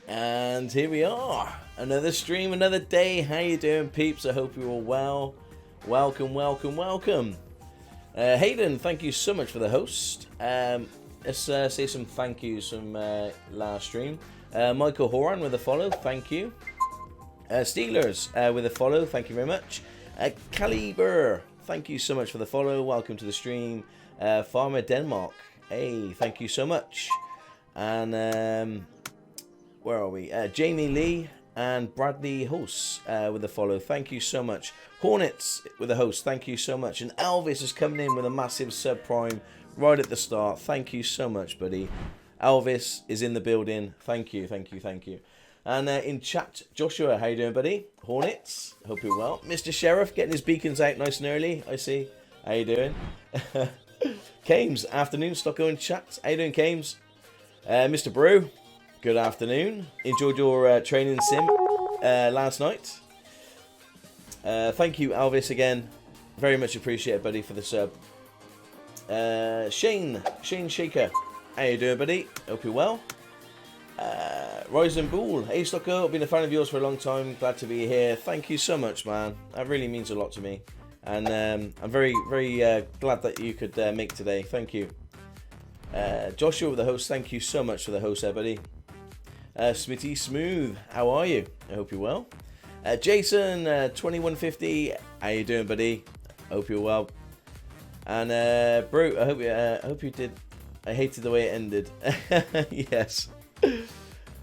And here we are, another stream, another day. How you doing, peeps? I hope you're all well. Welcome, welcome, welcome. Hayden, thank you so much for the host. Let's say some thank yous from last stream. Michael Horan with a follow, thank you. Steelers with a follow, thank you very much. Caliber, thank you so much for the follow. Welcome to the stream. Farmer Denmark, hey, thank you so much. And where are we? Jamie Lee and Bradley Host with a follow. Thank you so much. Hornets with a host. Thank you so much. And Elvis is coming in with a massive subprime right at the start. Thank you so much, buddy. Elvis is in the building. Thank you, thank you, thank you. And in chat, Joshua, how you doing, buddy? Hornets, hope you're well. Mr. Sheriff getting his beacons out nice and early, I see. How you doing? Kames, afternoon, Stocko in chat. How you doing, Kames? Mr. Brew, good afternoon. Enjoyed your training sim last night. Thank you, Elvis, again. Very much appreciated, buddy, for the sub. Shane Shaker, how you doing, buddy? Hope you're well. Rise and Bull, hey Stocko, I've been a fan of yours for a long time. Glad to be here. Thank you so much, man. That really means a lot to me. And I'm very, very glad that you could make today. Thank you. Joshua with the host, thank you so much for the host there, buddy. Smitty Smooth, how are you? I hope you're well. Jason 2150, how you doing, buddy? Hope you're well. And Bro, I hope you did. I hated the way it ended. Yes.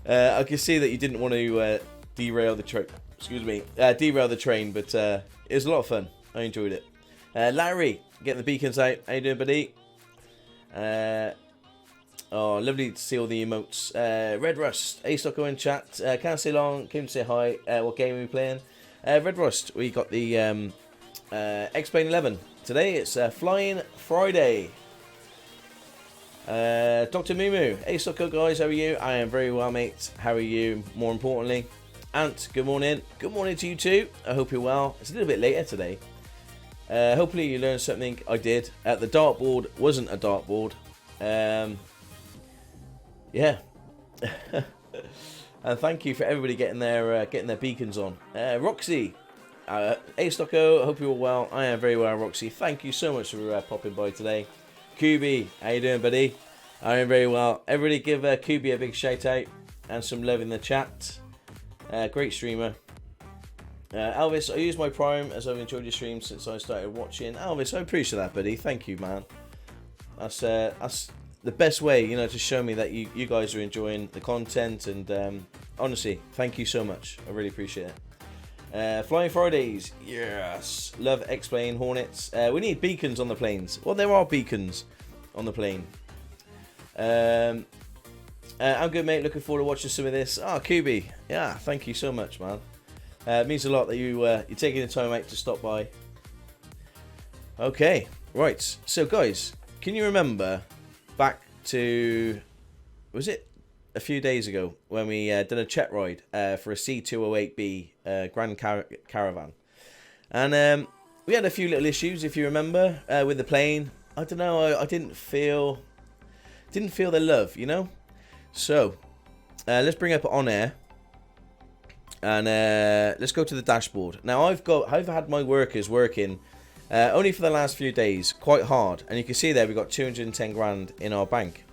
I can see that you didn't want to derail the train. Excuse me, derail the train, but it was a lot of fun. I enjoyed it. Larry, getting the beacons out. How you doing, buddy? Oh, lovely to see all the emotes. Red Rust, hey Stocko in chat. Can't say long, came to say hi. What game are we playing? Red Rust, we got the X-Plane 11. Today it's Flying Friday. Dr. Mumu, hey Stocko guys, how are you? I am very well, mate. How are you, more importantly? Ant, good morning. Good morning to you too. I hope you're well. It's a little bit later today. Hopefully you learned something. I did. The dartboard wasn't a dartboard. Yeah. And thank you for everybody getting their beacons on. Roxy, hey Stocko, I hope you're well. I am very well, Roxy. Thank you so much for popping by today. Kubi, how you doing, buddy? I am very well. Everybody give Kubi a big shout out and some love in the chat. Great streamer. Elvis, I use my Prime as I've enjoyed your stream since I started watching. Elvis, I appreciate that, buddy. Thank you, man. That's the best way, you know, to show me that you guys are enjoying the content. And honestly, thank you so much. I really appreciate it. Flying Fridays, yes. Love X-Plane Hornets. We need beacons on the planes. Well, there are beacons on the plane. I'm good, mate. Looking forward to watching some of this. Ah, Kubi, yeah. Thank you so much, man. It means a lot that you're taking the time out to stop by. Okay, right. So, guys, can you remember back to, was it a few days ago when we did a Checkride for a C208B Grand Caravan? And we had a few little issues, if you remember, with the plane. I don't know. I didn't feel the love, you know. So let's bring up on air. And let's go to the dashboard. Now I've had my workers working only for the last few days, quite hard, and you can see there we've got 210 grand in our bank.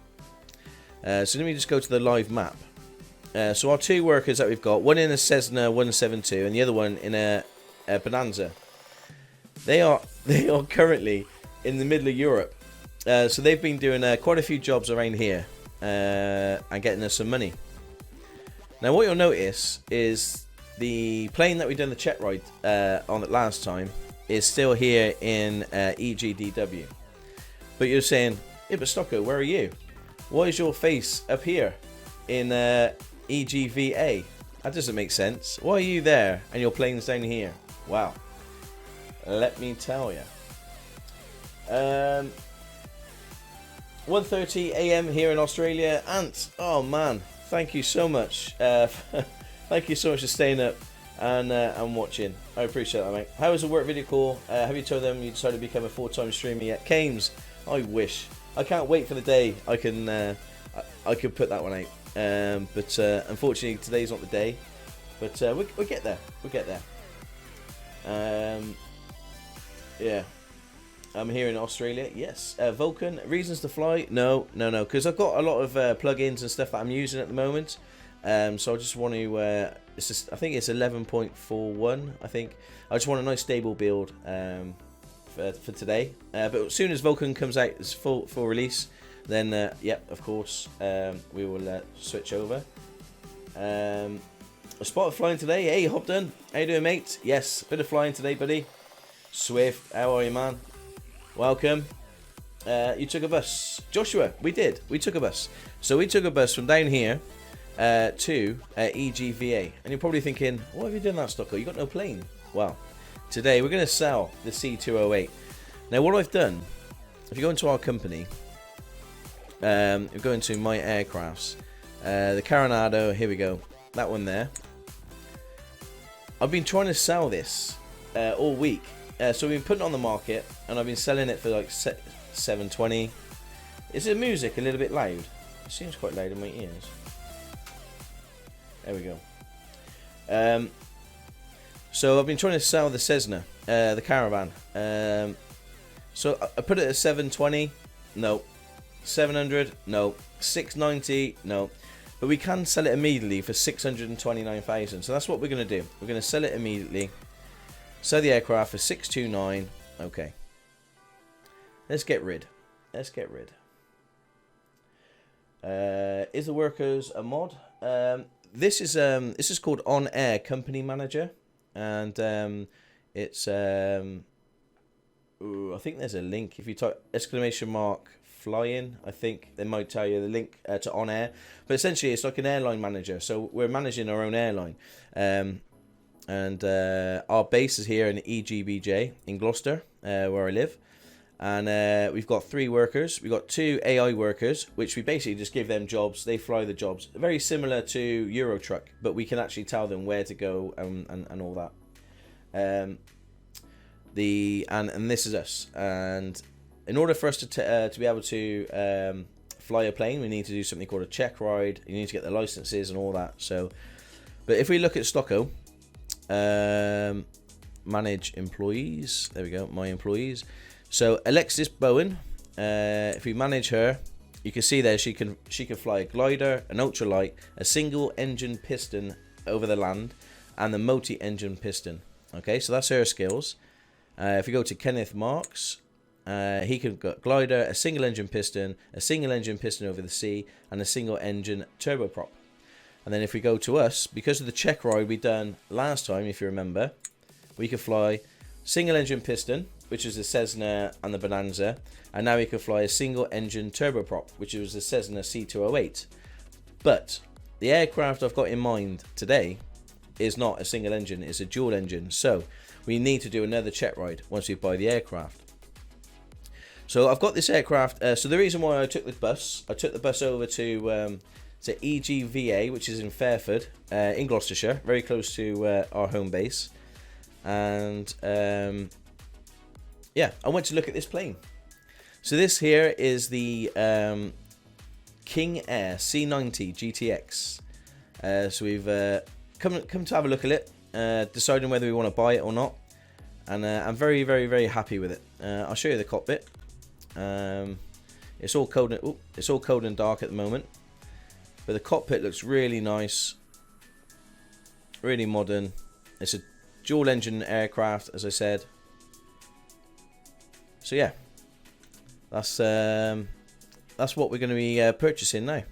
So let me just go to the live map. So our two workers that we've got, one in a Cessna 172 and the other one in a Bonanza. They are currently in the middle of Europe. So they've been doing quite a few jobs around here and getting us some money. Now what you'll notice is the plane that we done the Checkride on it last time is still here in EGDW. But you're saying, yeah, but Stocko, where are you? Why is your face up here in EGVA? That doesn't make sense. Why are you there and your plane's down here? Wow. Let me tell you. 1:30 AM here in Australia. Ant, oh man. Thank you so much. Thank you so much for staying up and watching. I appreciate that, mate. How was the work video call? Have you told them you decided to become a full-time streamer yet? Kames, I wish. I can't wait for the day I can put that one out. but unfortunately today's not the day. But we'll get there. We'll get there. Yeah. I'm here in Australia. Yes. Vulcan. Reasons to fly? No. Because I've got a lot of plugins and stuff that I'm using at the moment. So I just want to. I think it's 11.41. I think I just want a nice stable build for today. But as soon as Vulcan comes out as full release, then yep, of course, we will switch over. I spotted flying today. Hey, Hobden, how you doing, mate? Yes, bit of flying today, buddy. Swift, how are you, man? Welcome. You took a bus, Joshua. We did. We took a bus. So we took a bus from down here to EGVA, and you're probably thinking, "What have you done that, Stocko? You got no plane." Well, today we're going to sell the C208. Now, what I've done, if you go into our company, you go into my aircrafts, the Coronado. Here we go. That one there. I've been trying to sell this all week. So we've been putting it on the market, and I've been selling it for like $720. Is the music a little bit loud? It seems quite loud in my ears. There we go. So I've been trying to sell the Cessna, the Caravan. So I put it at $720. No. $700. No. $690. No. But we can sell it immediately for $629,000. So that's what we're going to do. We're going to sell it immediately. Sell the aircraft for $629. Okay. Let's get rid. Is the workers a mod? This is called On Air Company Manager, and it's I think there's a link if you type !flying. I think they might tell you the link to On Air, but essentially it's like an airline manager. So we're managing our own airline, and our base is here in EGBJ in Gloucester, where I live. And we've got 3 workers. We've got 2 AI workers, which we basically just give them jobs. They fly the jobs. Very similar to Eurotruck, but we can actually tell them where to go and all that. And this is us. And in order for us to be able to fly a plane, we need to do something called a Checkride. You need to get the licenses and all that. So, but if we look at Stocko, manage employees. There we go. My employees. So Alexis Bowen, if we manage her, you can see there she can fly a glider, an ultralight, a single engine piston over the land, and the multi-engine piston. Okay, so that's her skills. If we go to Kenneth Marks, he can go glider, a single engine piston over the sea, and a single engine turboprop. And then if we go to us, because of the check ride we done last time, if you remember, we could fly single engine piston, which is the Cessna and the Bonanza, and now we can fly a single engine turboprop, which was the Cessna C208. But the aircraft I've got in mind today is not a single engine, it's a dual engine. So we need to do another check ride once we buy the aircraft. So I've got this aircraft. So the reason why I took the bus over to EGVA, which is in Fairford, in Gloucestershire, very close to our home base. And yeah, I went to look at this plane. So this here is the Kingair C90 Gtx. So we've come to have a look at it, deciding whether we want to buy it or not. And I'm very, very, very happy with it. I'll show you the cockpit. It's all cold and dark at the moment, but the cockpit looks really nice, really modern. It's a dual engine aircraft, as I said. So yeah, that's what we're going to be purchasing now.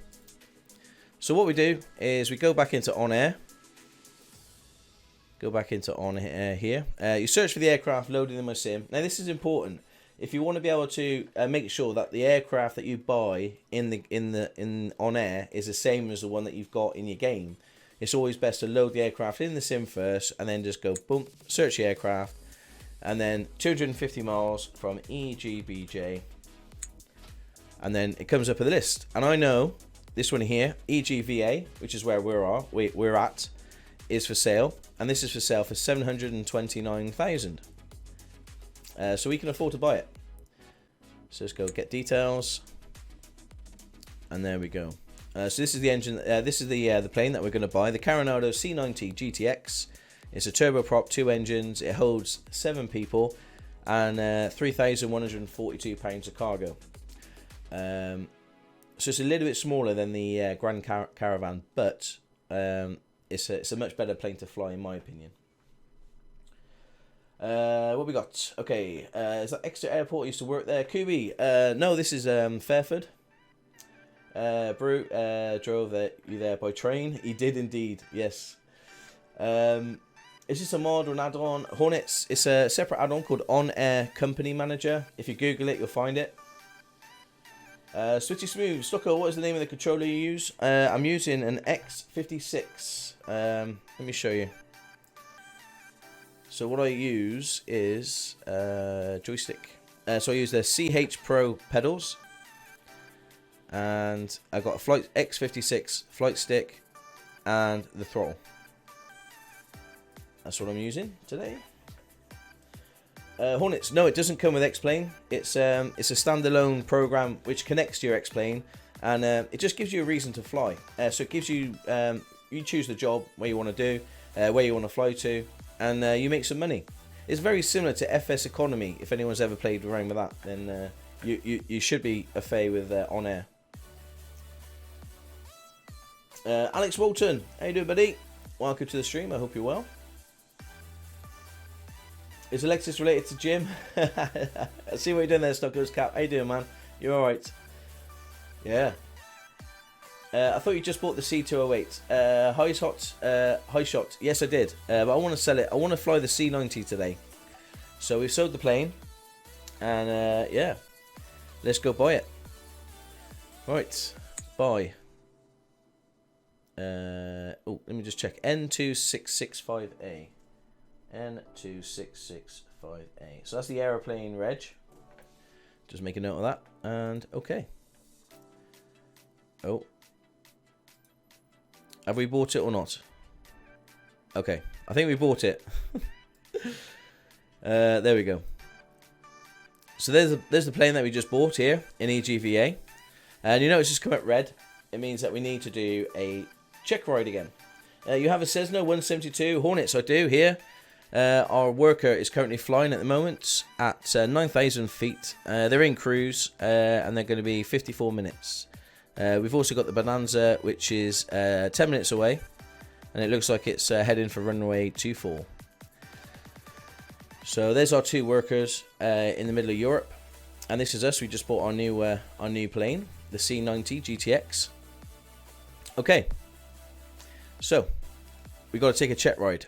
So what we do is we go back into On Air. Go back into On Air here. You search for the aircraft, loading them as sim. Now this is important. If you want to be able to make sure that the aircraft that you buy in On Air is the same as the one that you've got in your game, it's always best to load the aircraft in the sim first, and then just go boom, search the aircraft, and then 250 miles from EGBJ, and then it comes up with a list. And I know this one here, EGVA, which is where we're at, is for sale, and this is for sale for $729,000. So we can afford to buy it. So let's go get details, and there we go. So this is the engine. This is the plane that we're going to buy. The Coronado C90 Gtx. It's a turboprop, 2 engines. It holds 7 people and 3,142 pounds of cargo. So it's a little bit smaller than the Grand Caravan, but it's a much better plane to fly in my opinion. What we got? Okay, is that Exeter Airport used to work there? Kubi? No, this is Fairford. Brew drove you there by train. He did indeed, yes. It's just a mod or an add-on. Hornets, it's a separate add-on called On Air Company Manager. If you Google it, you'll find it. Switchy Smooth, Stocko, what is the name of the controller you use? I'm using an X56. Let me show you. So what I use is joystick. So I use the CH Pro pedals. And I got a flight X56 flight stick and the throttle. That's what I'm using today. Hornets, no, it doesn't come with X-Plane. It's a standalone program which connects to your X-Plane, and it just gives you a reason to fly. So it gives you, you choose the job, where you want to do, where you want to fly to, and you make some money. It's very similar to FS Economy. If anyone's ever played around with that, then you should be a fay with On Air. Alex Walton, how you doing, buddy? Welcome to the stream. I hope you're well. Is Alexis related to Jim? I see what you're doing there, Stockoglaws Cap. How you doing, man? You're all right. Yeah. I thought you just bought the C208. High shot. Yes, I did. But I want to sell it. I want to fly the C90 today. So we've sold the plane, and yeah, let's go buy it. Right, buy. Oh, let me just check. N2665A. N2665A. So that's the aeroplane reg. Just make a note of that. And okay. Oh. Have we bought it or not? Okay. I think we bought it. There we go. So there's the plane that we just bought here in EGVA. And you know it's just come out red. It means that we need to do a Checkride again. You have a Cessna 172 Hornets, I do here. Our worker is currently flying at the moment at 9,000 feet. They're in cruise and they're going to be 54 minutes. We've also got the Bonanza, which is 10 minutes away, and it looks like it's heading for runway 24. So there's our 2 workers in the middle of Europe, and this is us. We just bought our new plane, the C90 Gtx. Okay, so we got to take a check ride.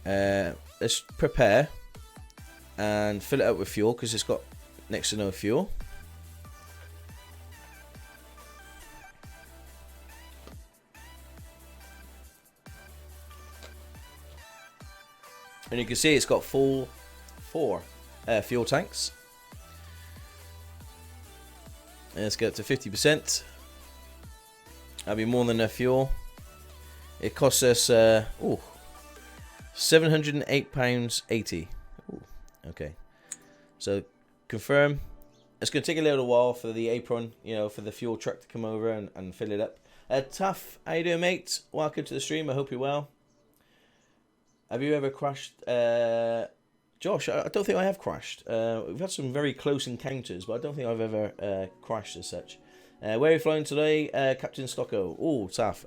Let's prepare and fill it up with fuel because it's got next to no fuel. And you can see it's got full 4 fuel tanks. And let's get up to 50%. That'll be more than enough fuel. It costs us £708.80. Okay, so confirm. It's going to take a little while for the apron, for the fuel truck to come over and fill it up. Tough, how you doing, mate? Welcome to the stream. I hope you're well. Have you ever crashed? Josh, I don't think I have crashed. We've had some very close encounters, but I don't think I've ever crashed as such. Where are you flying today, Captain Stocko? Oh, tough.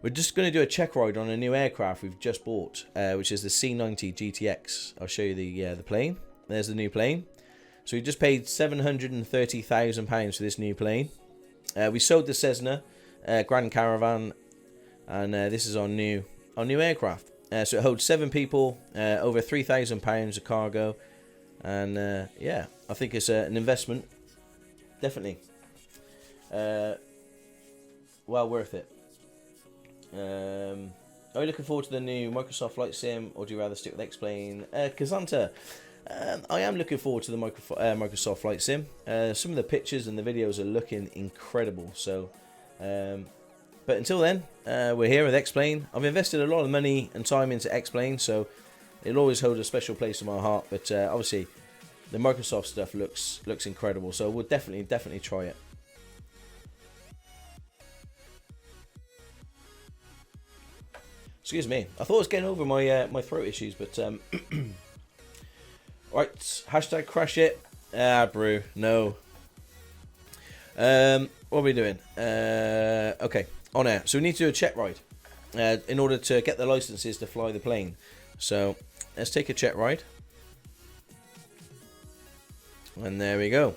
We're just going to do a check ride on a new aircraft we've just bought, which is the C90 Gtx. I'll show you the plane. There's the new plane. So we just paid £730,000 for this new plane. We sold the Cessna Grand Caravan, and this is our new aircraft. So it holds 7 people, over £3,000 of cargo, and yeah, I think it's an investment, definitely. Well worth it. Are you looking forward to the new Microsoft Flight Sim, or do you rather stick with X-Plane? Kazanta, I am looking forward to the Microsoft Flight Sim. Some of the pictures and the videos are looking incredible. So, but until then, we're here with X-Plane. I've invested a lot of money and time into X-Plane, so it'll always hold a special place in my heart. But obviously, the Microsoft stuff looks incredible. So we'll definitely try it. Excuse me. I thought I was getting over my my throat issues, but right. Hashtag crash it. Brew. No. What are we doing? Okay, on air. So we need to do a check ride in order to get the licenses to fly the plane. So let's take a check ride. And there we go.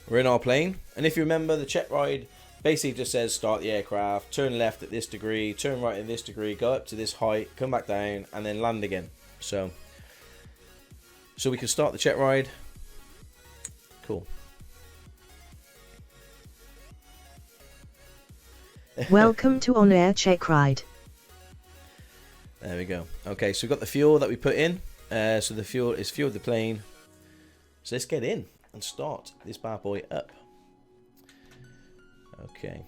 We're in our plane. And if you remember, the check ride basically just says start the aircraft, turn left at this degree, turn right at this degree, go up to this height, come back down, and then land again. So we can start the check ride. Cool. Welcome to On-Air Checkride. There we go. Okay, so we've got the fuel that we put in. So the fuel is fueled the plane. So let's get in and start this bad boy up. Okay.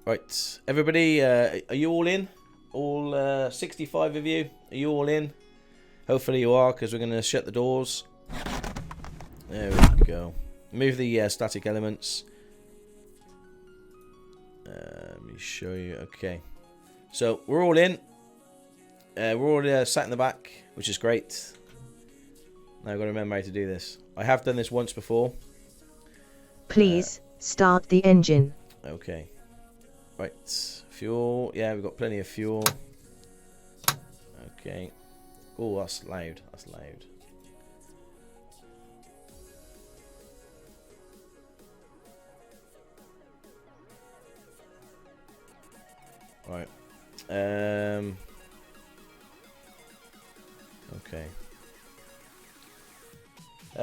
Right, everybody, are you all in? All 65 of you? Are you all in? Hopefully you are, because we're going to shut the doors. There we go. Move the static elements. Let me show you. Okay. So we're all in. We're all sat in the back, which is great. Now I've got to remember how to do this. I have done this once before. Please start the engine. Okay. Right. Fuel. Yeah, we've got plenty of fuel. Okay. Oh, that's loud. That's loud. Right. Okay.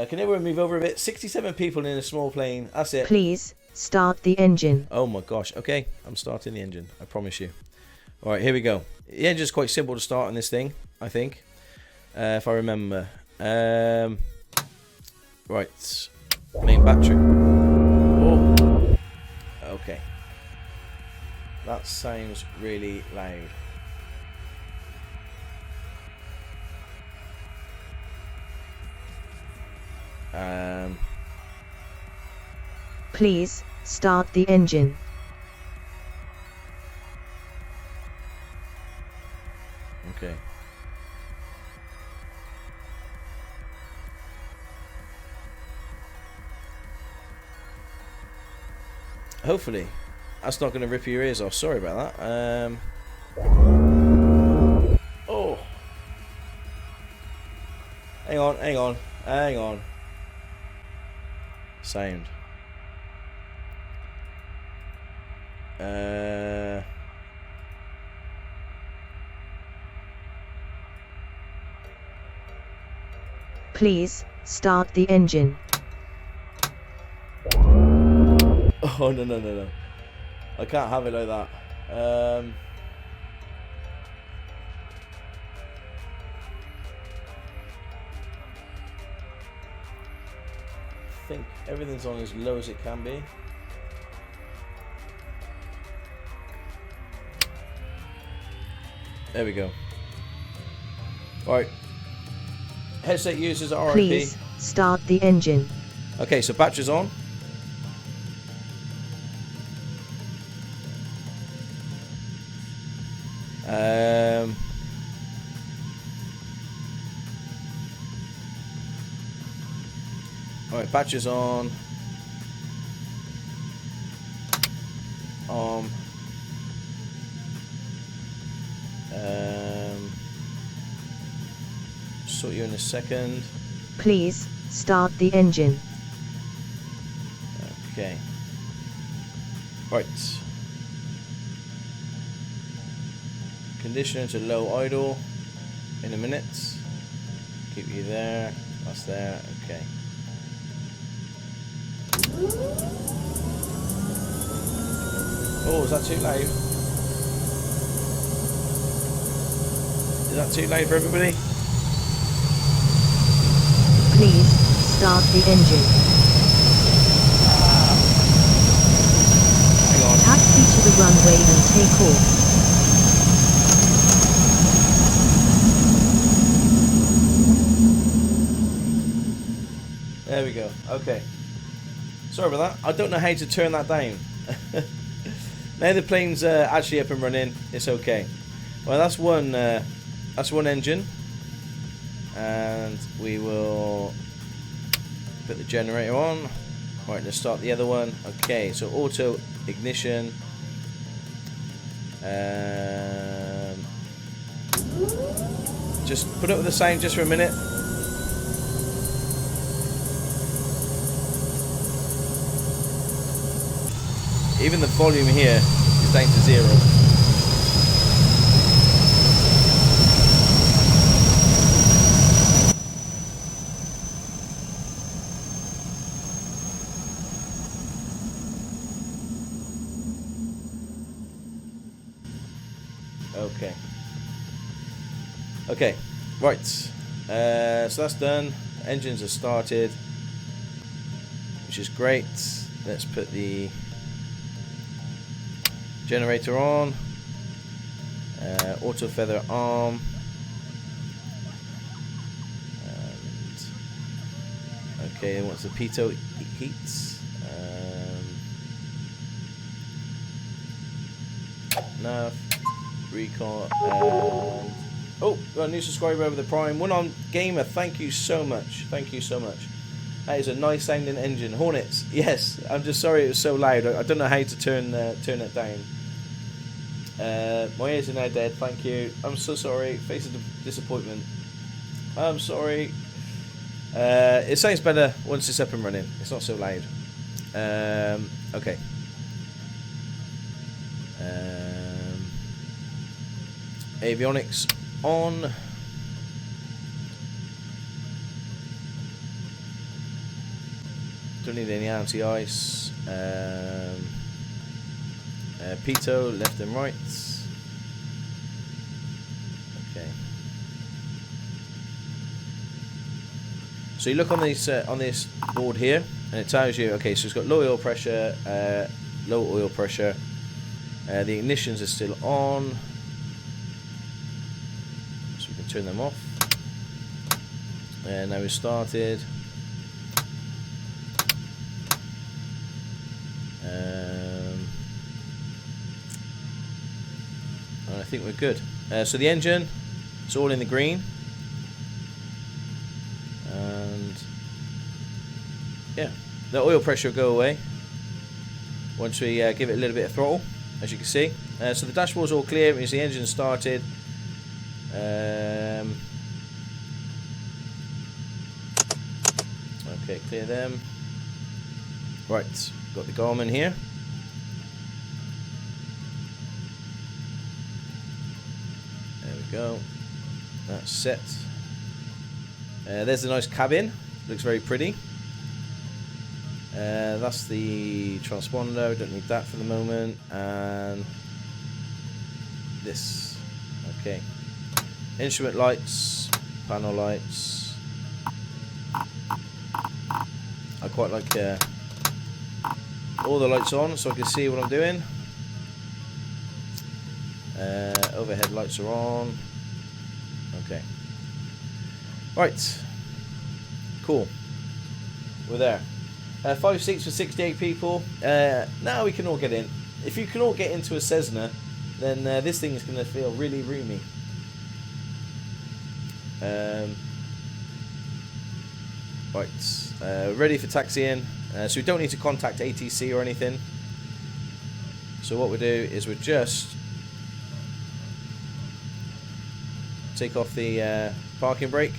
Can everyone move over a bit? 67 people in a small plane. That's it. Please start the engine. Oh my gosh. Okay, I'm starting the engine. I promise you. All right, here we go. The engine's quite simple to start on this thing, I think, if I remember. Right. Main battery. Oh. Okay. That sounds really loud. Please start the engine. Okay. Hopefully that's not going to rip your ears off. Sorry about that. Oh. Hang on, hang on, hang on. Sound. Please start the engine. Oh, no, no, no, no. I can't have it like that. I think everything's on as low as it can be. There we go. Right. Headset users are RIP. Please start the engine. Okay, so battery's on. Alright, battery's on. Sort you in a second. Please start the engine. Okay. Right. Conditioner to low idle in a minute. Keep you there. That's there. Okay. Oh, is that too loud? Is that too loud for everybody? Please start the engine. Hang on. Taxi to the runway and take off. There we go. Okay. Sorry about that. I don't know how to turn that down. Now the plane's actually up and running. It's okay. Well, that's one engine, and we will put the generator on. Right, let's start the other one. Okay, so auto ignition. Just put up with the sound just for a minute. Even the volume here is down to 0. Okay, right. So that's done. Engines are started, which is great. Let's put the generator on. Auto feather arm. And okay, once the pitot heats. Nav, recon, and oh, got a new subscriber over the Prime. One on Gamer, thank you so much. Thank you so much. That is a nice sounding engine. Hornets, yes. I'm just sorry it was so loud. I don't know how to turn it down. My ears are now dead, thank you. I'm so sorry. Face of disappointment. I'm sorry. It sounds better once it's up and running. It's not so loud. Okay. Avionics on. Don't need any anti-ice. Pitot left and right. Okay. So you look on this board here, and it tells you, okay, so it's got low oil pressure, low oil pressure. The ignitions are still on. Turn them off, and now we started. And I think we're good. So the engine, it's all in the green, and yeah, the oil pressure will go away once we give it a little bit of throttle, as you can see. So the dashboard's all clear, it means the engine started. Okay, clear them. Right, got the Garmin here. There we go. That's set. There's a nice cabin. Looks very pretty. That's the transponder. Don't need that for the moment. And this. Okay. Instrument lights, panel lights. I quite like all the lights on so I can see what I'm doing. Overhead lights are on. Okay. Right. Cool. We're there. 5 seats for 68 people. Now we can all get in. If you can all get into a Cessna, then this thing is going to feel really roomy. Right, ready for taxiing. So we don't need to contact ATC or anything. So what we do is we just take off the parking brake,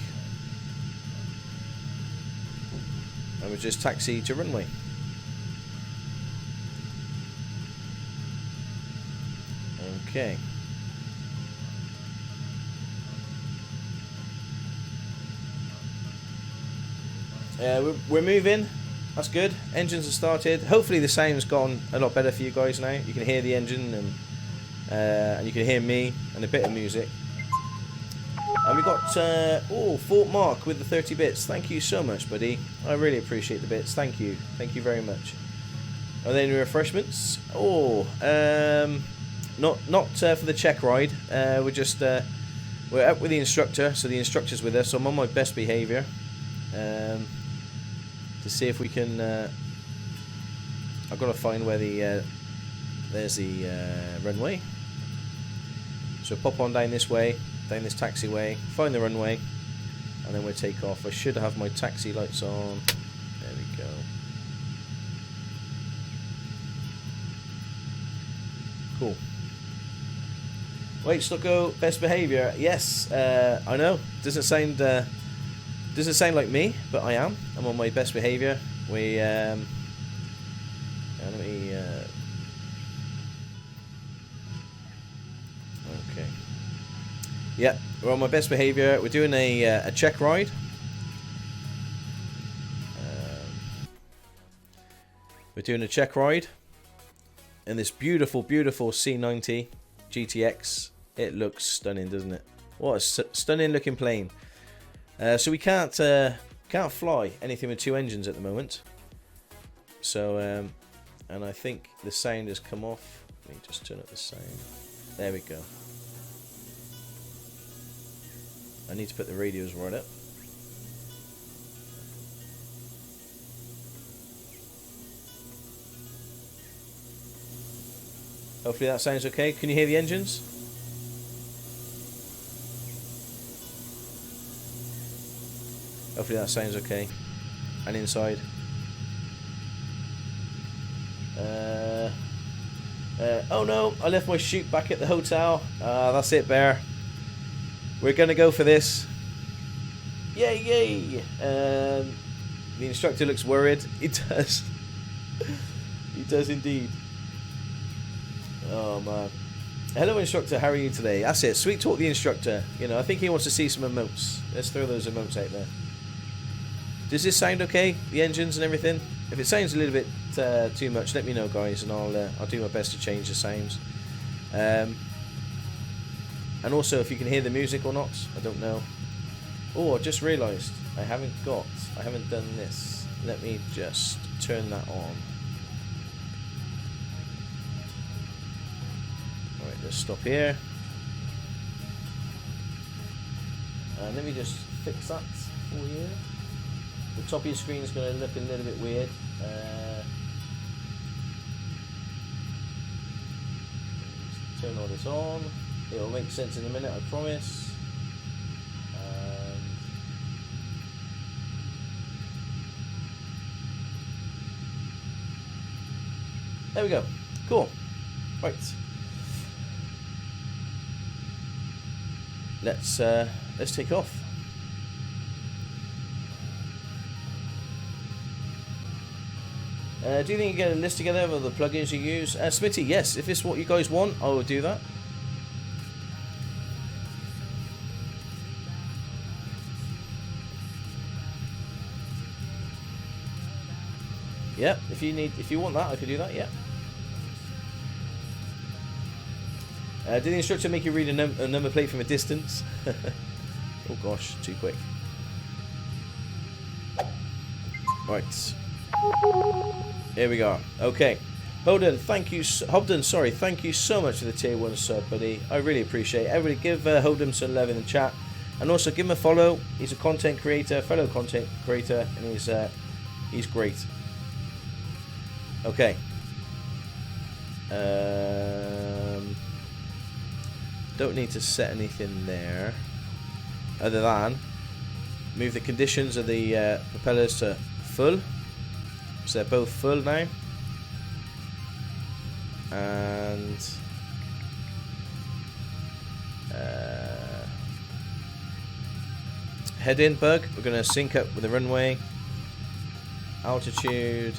and we just taxi to runway. Okay. We're moving. That's good. Engines are started. Hopefully the sound's gone a lot better for you guys now. You can hear the engine, and you can hear me and a bit of music. And we got Fort Mark with the 30 bits. Thank you so much, buddy. I really appreciate the bits. Thank you. Thank you very much. Are there any refreshments? Not for the Checkride. We're up with the instructor, so the instructor's with us. So I'm on my best behaviour. To see if we can. I've got to find where there's the runway. So So pop on down this way, down this taxiway, find the runway, and then we'll take off. I should have my taxi lights on. There we go. Cool. Wait, Stocko, best behaviour. Yes, I know. Doesn't sound like me, but I am. I'm on my best behaviour. We let me. Okay. Yeah, we're on my best behaviour. We're doing a check ride. We're doing a check ride in this beautiful, beautiful C90 Gtx. It looks stunning, doesn't it? What a stunning looking plane. So we can't fly anything with two engines at the moment. So and I think the sound has come off. Let me just turn up the sound. There we go. I need to put the radios right up. Hopefully that sounds okay. Can you hear the engines? Hopefully that sounds okay. And inside. Oh no, I left my chute back at the hotel. That's it, Bear. We're gonna go for this. Yay, yay! The instructor looks worried. He does. He does indeed. Oh man. Hello instructor, how are you today? That's it. Sweet talk the instructor. You know, I think he wants to see some emotes. Let's throw those emotes out there. Does this sound okay? The engines and everything? If it sounds a little bit too much, let me know, guys, and I'll do my best to change the sounds. And also, if you can hear the music or not, I don't know. Oh, I just realised I haven't done this. Let me just turn that on. Alright, let's stop here. Let me just fix that for you. The top of your screen is going to look a little bit weird. Turn all this on. It'll make sense in a minute, I promise. There we go. Cool. Right. Let's take off. Do you think you get a list together of the plugins you use? Smitty, yes. If it's what you guys want, I will do that. Yeah, if you want that, I could do that. Yeah. Did the instructor make you read a number plate from a distance? Oh gosh, too quick. Right. Here we go. Okay. Hobden, thank you so much for the tier 1 sub, buddy. I really appreciate it. Everybody give Hobden some love in the chat. And also give him a follow. He's a content creator, fellow content creator, and he's great. Okay. Don't need to set anything there. Other than move the conditions of the propellers to full. So they're both full now. And head in bug. We're going to sync up with the runway. Altitude.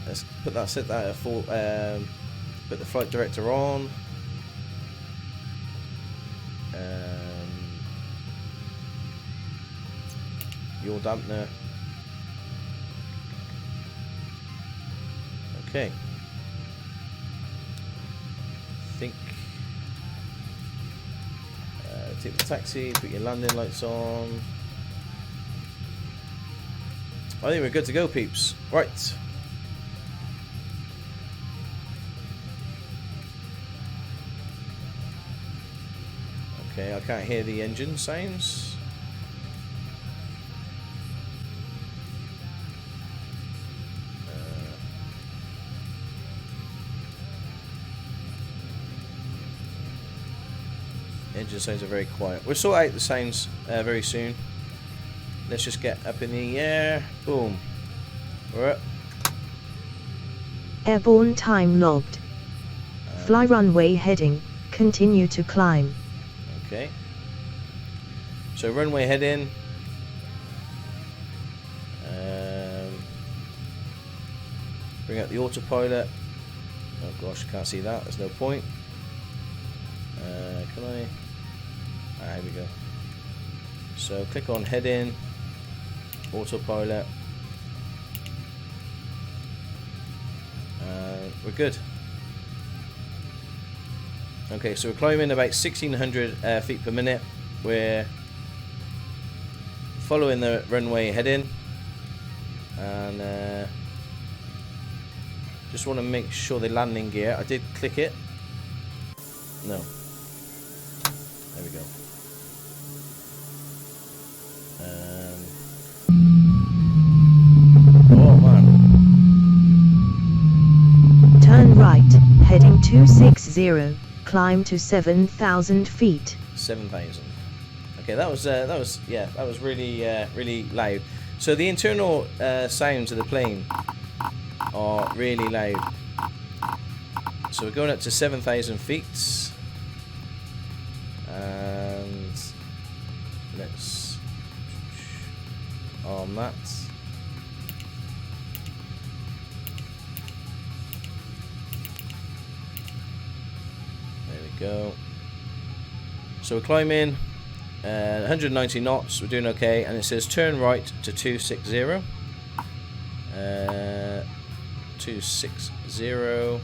Let's put that, set that at full. Put the flight director on. Your dampener. Okay. Think. Take the taxi. Put your landing lights on. I think we're good to go, peeps. Right. Okay, I can't hear the engine sounds. Engine sounds are very quiet. We'll sort out the sounds very soon. Let's just get up in the air. Boom. We're up. Airborne time logged. Fly runway heading. Continue to climb. Okay. So runway heading. Bring up the autopilot. Oh gosh, can't see that. There's no point. Can I? Ah, here we go. So click on heading. Autopilot. We're good. Okay, so we're climbing about 1600 feet per minute. We're following the runway heading, and just want to make sure the landing gear. I did click it. No. There we go. Oh man. Turn right, heading 260. Climb to 7,000 feet. 7,000. Okay, that was really really loud. So the internal sounds of the plane are really loud. So we're going up to 7,000 feet, and let's arm that. There we go. So we're climbing 190 knots. We're doing okay, and it says turn right to 260. 260. So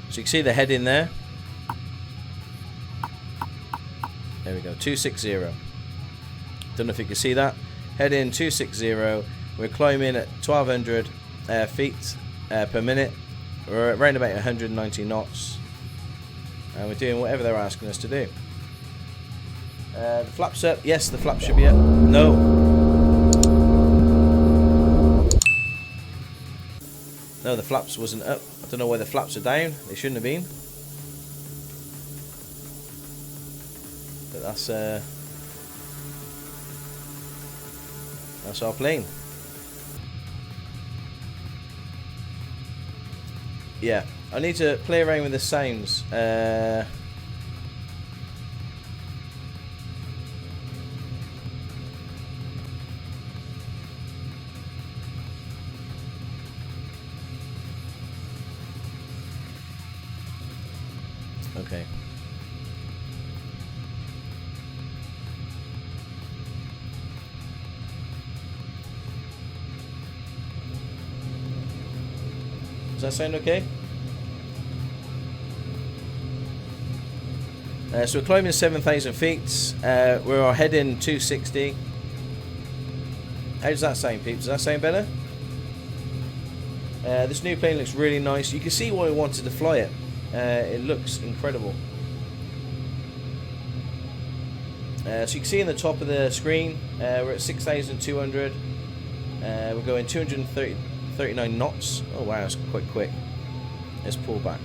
you can see the head in there. There we go, 260. Don't know if you can see that. Head in 260. We're climbing at 1200 feet per minute. We're around about 190 knots. And we're doing whatever they're asking us to do. The flaps up. Yes, the flaps should be up. No. No, the flaps wasn't up. I don't know why the flaps are down. They shouldn't have been. But that's our plane. Yeah, I need to play around with the sounds. Okay. Does that sound okay? So we're climbing 7,000 feet. We're heading 260. How does that sound, peeps? Does that sound better? This new plane looks really nice. You can see why I wanted to fly it. It looks incredible. So you can see in the top of the screen, we're at 6,200. We're going 239 knots. Oh wow, that's quite quick. Let's pull back.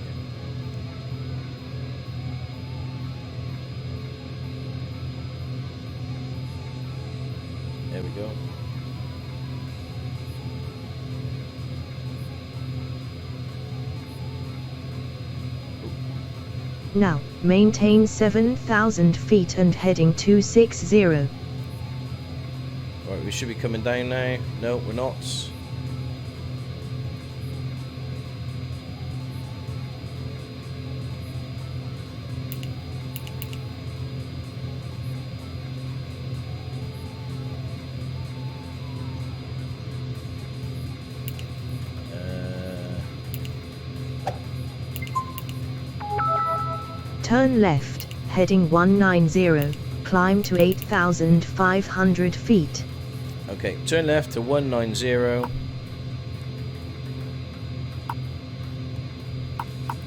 There we go. Now, maintain 7,000 feet and heading 260. Right, we should be coming down now. No, we're not. Turn left, heading 190. Climb to 8,500 feet. Okay, turn left to 190.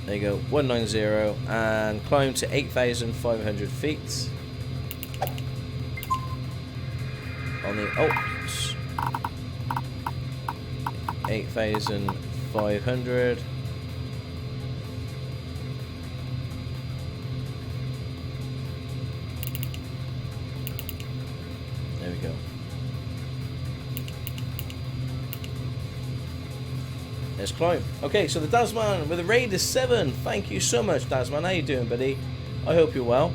There you go, 190, and climb to 8,500 feet. On the Alt, 8,500. go. Let's climb. Okay, so the Dasman with a Raider 7. Thank you so much, Dasman. How you doing, buddy? I hope you're well.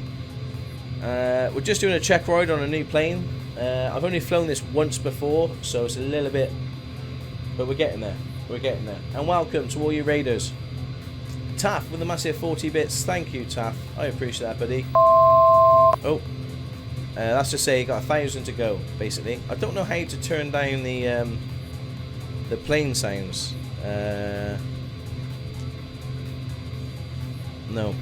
We're just doing a check ride on a new plane. I've only flown this once before, so it's a little bit... But we're getting there. We're getting there. And welcome to all you Raiders. Taff with a massive 40 bits. Thank you, Taff. I appreciate that, buddy. Oh. That's to say, you got 1,000 to go, basically. I don't know how to turn down the plane sounds. No.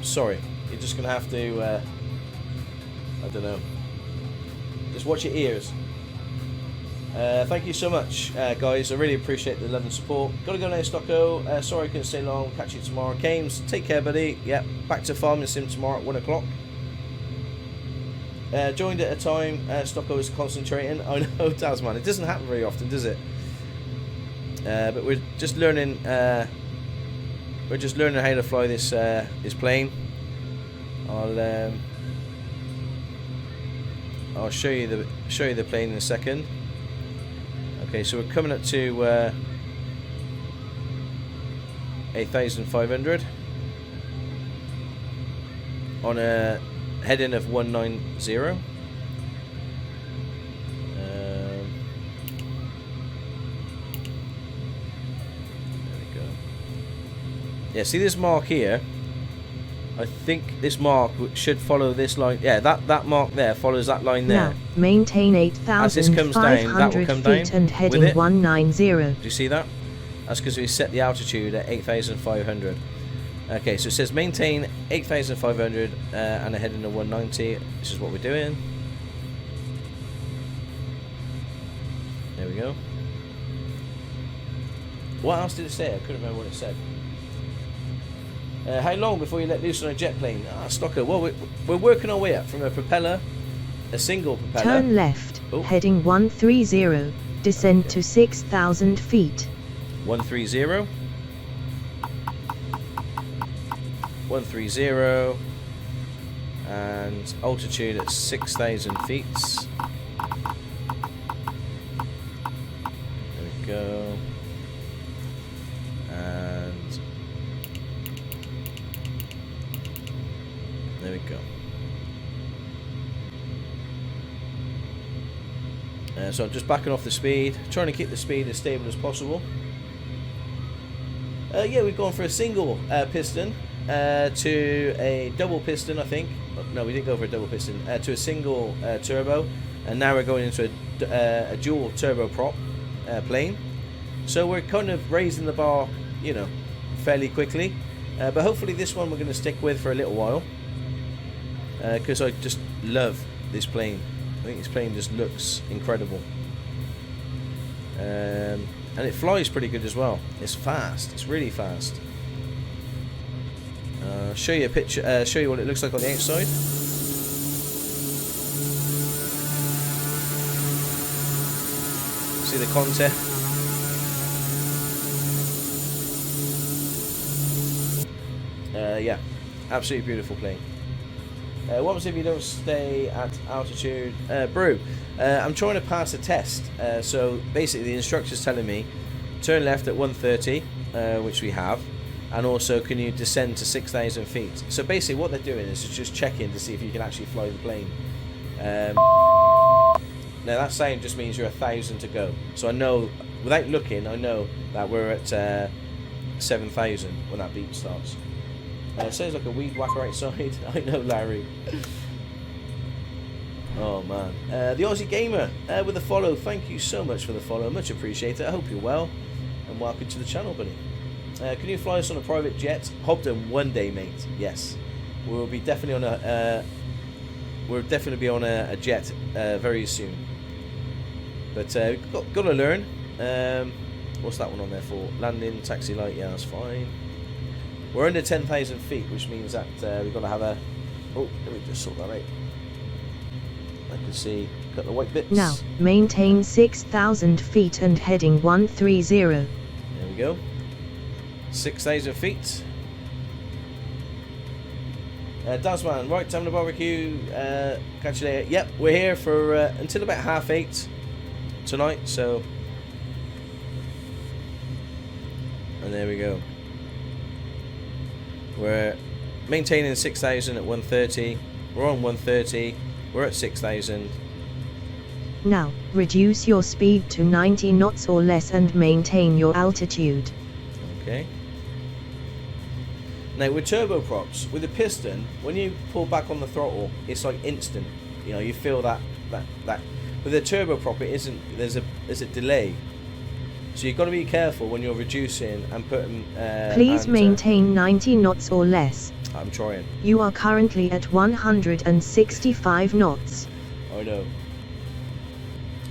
Sorry. You're just going to have to, I don't know. Just watch your ears. Thank you so much, guys. I really appreciate the love and support. Gotta go now, Stocko. Sorry I couldn't stay long. Catch you tomorrow. Kames, take care, buddy. Yep, back to farming sim tomorrow at 1 o'clock. Joined at a time. Stocko is concentrating. I know, Tasman. It doesn't happen very often, does it? But we're just learning. We're just learning how to fly this this plane. I'll show you the plane in a second. Okay, so we're coming up to 8,500 on a heading of 190. There we go. Yeah, see this mark here? I think this mark should follow this line. Yeah, that mark there follows that line there. Now, maintain 8,500 feet and heading 190. Do you see that? That's because we set the altitude at 8,500. Okay, so it says maintain 8,500 and a heading of 190. This is what we're doing. There we go. What else did it say? I couldn't remember what it said. How long before you let loose on a jet plane? Stocker. Well, we're working our way up from a propeller, a single propeller. Turn left, heading 130, descend to 6,000 feet. 130. 130. And altitude at 6,000 feet. There we go. And there we go. So I'm just backing off the speed, trying to keep the speed as stable as possible. Yeah, we've gone for a single piston to a double piston, I think. No, we didn't go for a double piston. To a single turbo, and now we're going into a dual turboprop plane. So we're kind of raising the bar, you know, fairly quickly. But hopefully this one we're going to stick with for a little while. Because I just love this plane. I think this plane just looks incredible. And it flies pretty good as well. It's fast. It's really fast. Show you a picture. Show you what it looks like on the outside. See the contour. Yeah, absolutely beautiful plane. What happens if you don't stay at altitude? Brew, I'm trying to pass a test. So basically the instructor's telling me turn left at 130, which we have, and also can you descend to 6,000 feet. So basically what they're doing is just checking to see if you can actually fly the plane. Now that sound just means you're 1,000 to go. So I know, without looking, I know that we're at 7,000 when that beep starts. It sounds like a weed whacker outside. I know, Larry. Oh man. The Aussie Gamer with the follow. Thank you so much for the follow. Much appreciated. I hope you're well. And welcome to the channel, buddy. Can you fly us on a private jet? Hobden one day, mate. Yes. We'll be definitely on a we'll definitely be on a jet very soon. But got to learn. What's that one on there for? Landing, taxi light. Yeah, that's fine. We're under 10,000 feet, which means that we've got to have a... Oh, let me just sort that out. I can see, got the white bits. Now, maintain 6,000 feet and heading 130. There we go. 6,000 feet. Dasman, right, time to barbecue. Catch you later. Yep, we're here for until about 8:30 tonight, so. And there we go. We're maintaining 6,000 at 130. We're on 130. We're at 6,000. Now, reduce your speed to 90 knots or less and maintain your altitude. Okay. Now with turboprops, with the piston, when you pull back on the throttle, it's like instant. You know, you feel that. With a turboprop, it isn't. There's a delay. So you've got to be careful when you're reducing and putting. Please maintain 90 knots or less. I'm trying. You are currently at 165 knots. I know.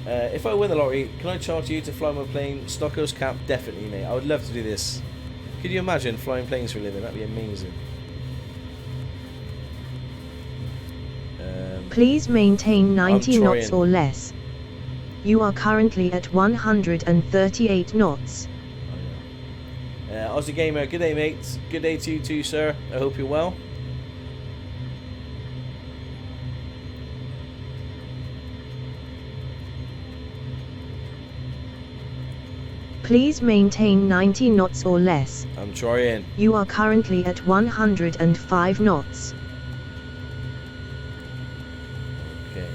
If I win the lottery, can I charge you to fly my plane? Stockoglaws camp, definitely, mate. I would love to do this. Could you imagine flying planes for a living? That'd be amazing. Please maintain 90 knots or less. You are currently at 138 knots. Aussie Gamer, good day, mate. Good day to you too, sir. I hope you're well. Please maintain 90 knots or less. I'm trying. You are currently at 105 knots. Okay,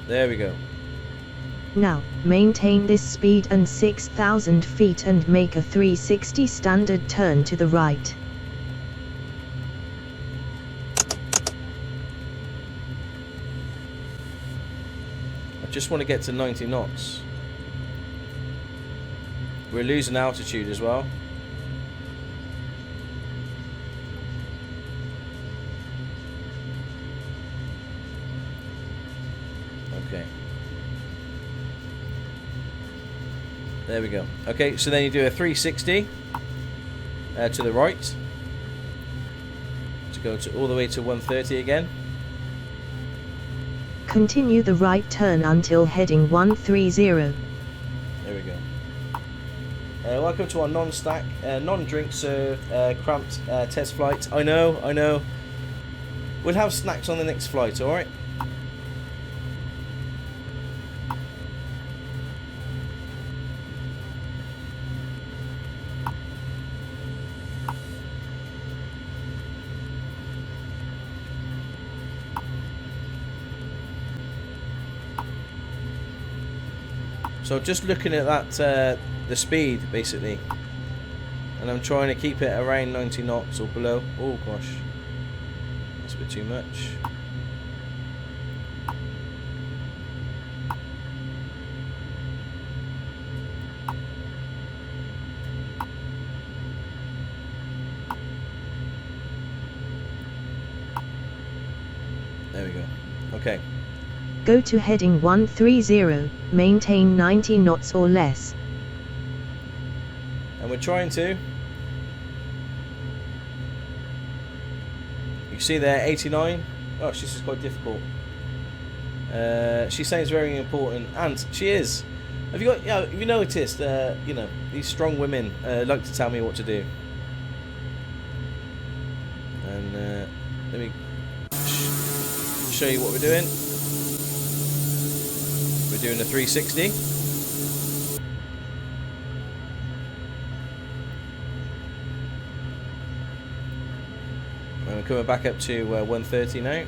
there we go. Now, maintain this speed and 6,000 feet and make a 360 standard turn to the right. I just want to get to 90 knots. We're losing altitude as well. Okay. There we go. Okay, so then you do a 360 to the right to go to all the way to 130 again. Continue the right turn until heading 130. There we go. Welcome to our non-stack, non-drink served, cramped test flight. I know. We'll have snacks on the next flight, alright? So just looking at that, the speed basically, and I'm trying to keep it around 90 knots or below. Oh gosh, that's a bit too much. There we go. Okay. Go to heading 130, maintain 90 knots or less. And we're trying to. You see there, 89. Oh, this is quite difficult. She sounds very important, and she is. Have you got? Yeah, have you noticed? You know, these strong women like to tell me what to do. And let me show you what we're doing. We're doing a 360. And we're coming back up to 130 now.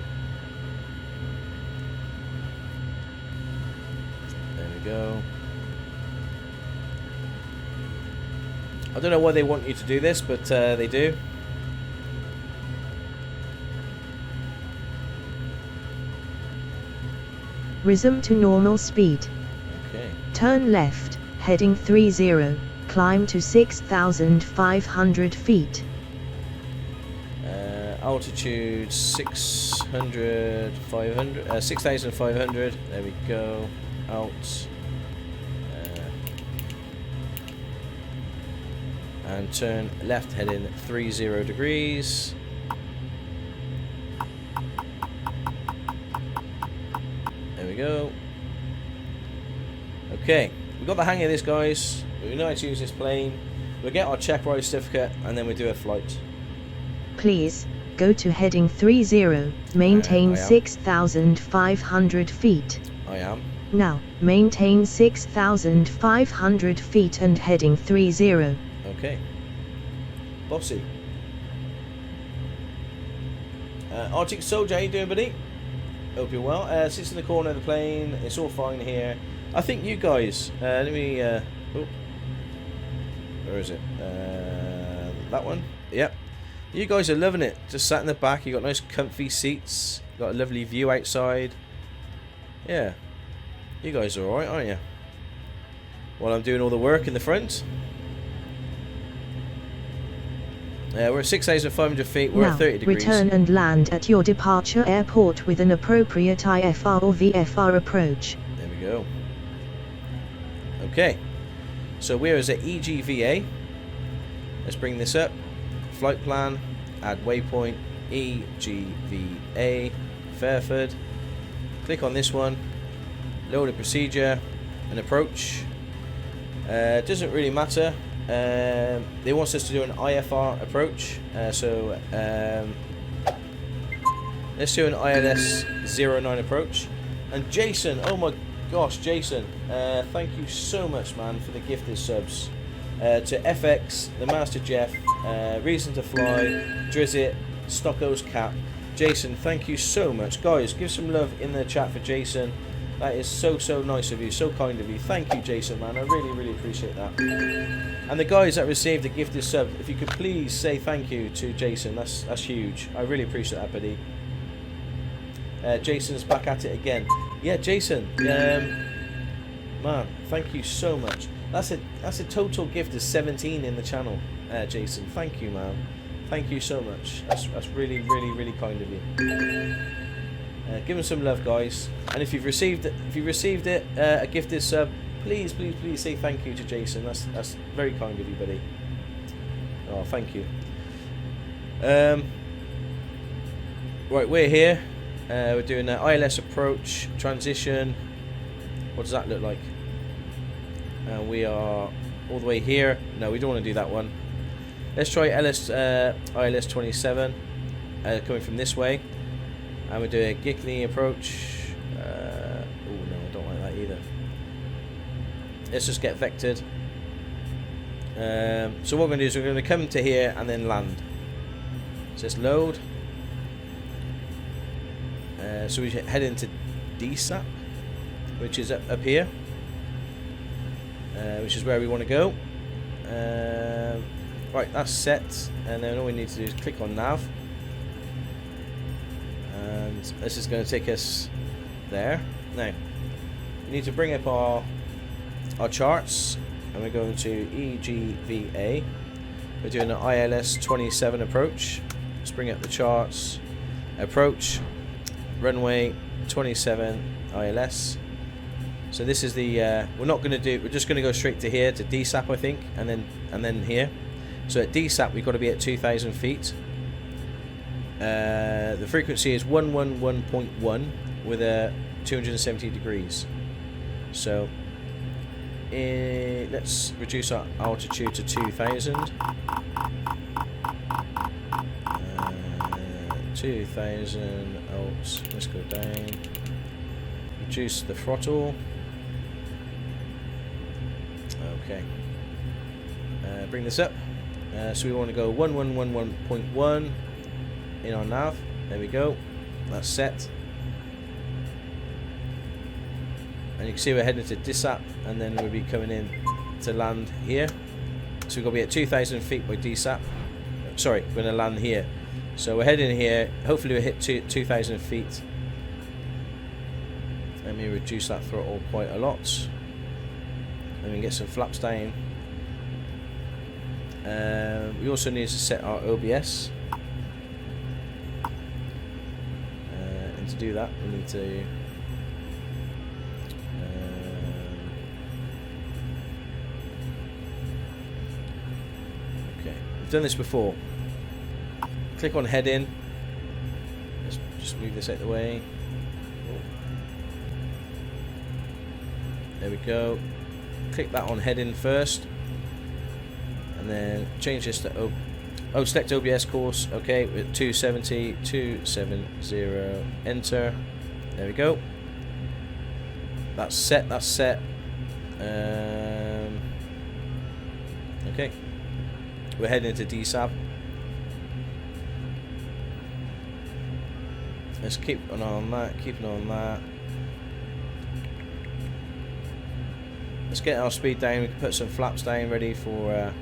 There we go. I don't know why they want you to do this, but they do. Resume to normal speed. Okay. Turn left, heading 30, climb to 6,500 feet. Altitude 6,500. There we go. Out. And turn left, heading 30 degrees. There we go. Okay, we got the hang of this, guys. We know how to use this plane. We'll get our Checkride certificate and then we do a flight. Please, go to heading 30, maintain 6,500 feet. I am. Now, maintain 6,500 feet and heading 30. Okay. Bossy. Arctic Soldier, how you doing, buddy? Hope you're well. Sits in the corner of the plane. It's all fine here. I think you guys... let me... oh. Where is it? That one? Yep. You guys are loving it. Just sat in the back. You got nice comfy seats. Got a lovely view outside. Yeah. You guys are alright, aren't you? While I'm doing all the work in the front. We're at 6,500 feet. We're now, at 30 degrees. Return and land at your departure airport with an appropriate IFR or VFR approach. There we go. Okay. So we're at EGVA. Let's bring this up. Flight plan. Add waypoint. EGVA. Fairford. Click on this one. Load a procedure. An approach. Doesn't really matter. They want us to do an IFR approach, so let's do an ILS-09 approach. And Jason, oh my gosh, Jason, thank you so much, man, for the gifted subs. To FX, the Master Jeff, Reason to Fly, Drizzt, Stockoglaws Cap. Jason, thank you so much. Guys, give some love in the chat for Jason. That is so nice of you, so kind of you. Thank you, Jason, man. I really appreciate that. And the guys that received the gifted sub, if you could please say thank you to Jason, that's huge. I really appreciate that, buddy. Jason's back at it again. Yeah, Jason, man, thank you so much. That's a total gift of 17 in the channel, Jason. Thank you, man. Thank you so much. That's really kind of you. Give him some love, guys. And if you've received it, a gifted sub, please say thank you to Jason. That's very kind of you, buddy. Oh, thank you. Right, we're here. We're doing an ILS approach transition. What does that look like? We are all the way here. No, we don't want to do that one. Let's try ILS 27, coming from this way. And we're doing a giggling approach. Oh no, I don't like that either. Let's just get vectored. So what we're going to do is we're going to come to here and then land. So let's load. So we head into DSAP, which is up here, which is where we want to go. Right, that's set, and then all we need to do is click on nav. And this is going to take us there. Now, we need to bring up our charts, and we're going to EGVA. We're doing an ILS 27 approach. Let's bring up the charts. Approach, runway 27 ILS. So this is the we're just going to go straight to here to DSAP, I think, and then here. So at DSAP we've got to be at 2,000 feet. The frequency is 111.1 with a 270 degrees. So let's reduce our altitude to 2,000. 2,000 volts. Let's go down. Reduce the throttle. Okay. Bring this up. So we want to go 1111.1 in our nav. There we go. That's set. And you can see we're heading to DSAP, and then we'll be coming in to land here. So we've got to be at 2,000 feet by DSAP. Sorry, we're going to land here. So we're heading here. Hopefully we'll hit 2,000 feet. Let me reduce that throttle quite a lot. Let me get some flaps down. We also need to set our OBS. And to do that, we need to... okay, we've done this before. Click on head in. Let's just move this out of the way. There we go. Click that on head in first. And then change this to Oh, select OBS course. Okay, with 270, 270, enter. There we go. That's set, that's set. Okay. We're heading into DSAP. Let's keep an eye on that, keep an eye on that. Let's get our speed down. We can put some flaps down ready for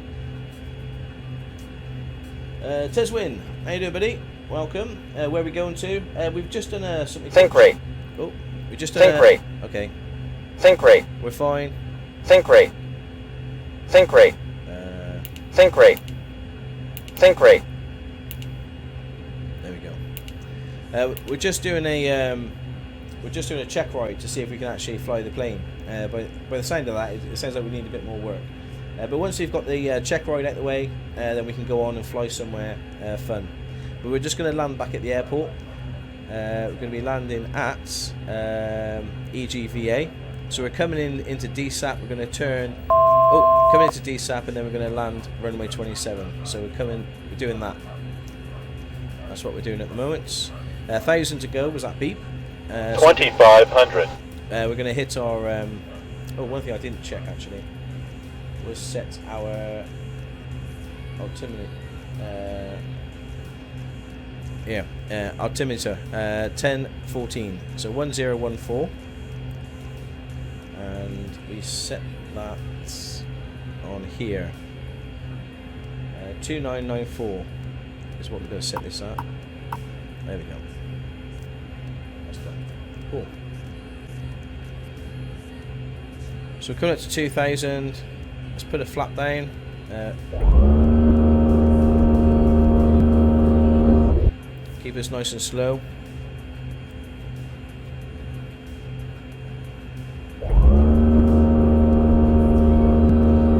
Teswin. How you doing, buddy? Welcome. Where are we going to? We've just done something. Think rate. Oh, we just done Think rate. Okay. Think rate. We're fine. Think rate. Think rate. Think rate. Think rate. There we go. We're just doing a check ride to see if we can actually fly the plane. By the sound of that, it sounds like we need a bit more work. But once we've got the check ride out the way, then we can go on and fly somewhere fun. But we're just going to land back at the airport. We're going to be landing at EGVA. So we're coming into DSAP. We're going to turn. Oh, coming into DSAP, and then we're going to land runway 27. So we're doing that. That's what we're doing at the moment. 1,000 to go. Was that beep? 2,500. We're going to hit our. One thing I didn't check actually was set our altimeter. Altimeter 1014. So 1014, and we set that on here. 2994 is what we're going to set this at. There we go. That's done. Cool. So we're coming up to 2,000. Let's put a flap down. Keep this nice and slow.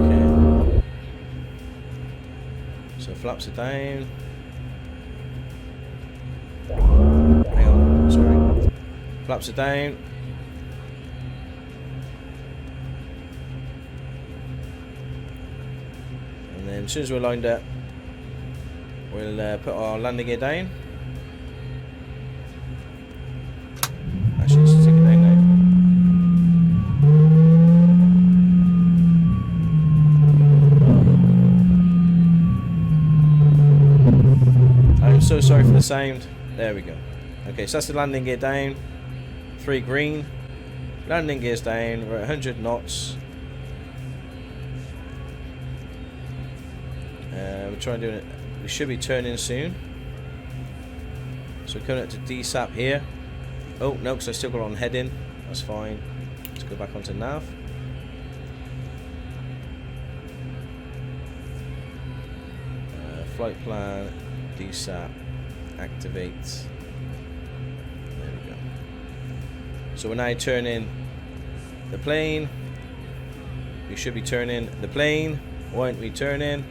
Okay. So flaps are down. Hang on, sorry. Flaps are down. And then as soon as we're lined up, we'll put our landing gear down. Actually, let's take it down now. I'm so sorry for the sound. There we go. Okay, so that's the landing gear down. 3 green. Landing gear's down. We're at 100 knots. We're trying to do it. We should be turning soon. So we're coming up to DSAP here. Oh no, because I still got on heading. That's fine. Let's go back onto nav. Flight plan, DSAP, activate. There we go. So we're now turning the plane. We should be turning the plane. Why aren't we turning?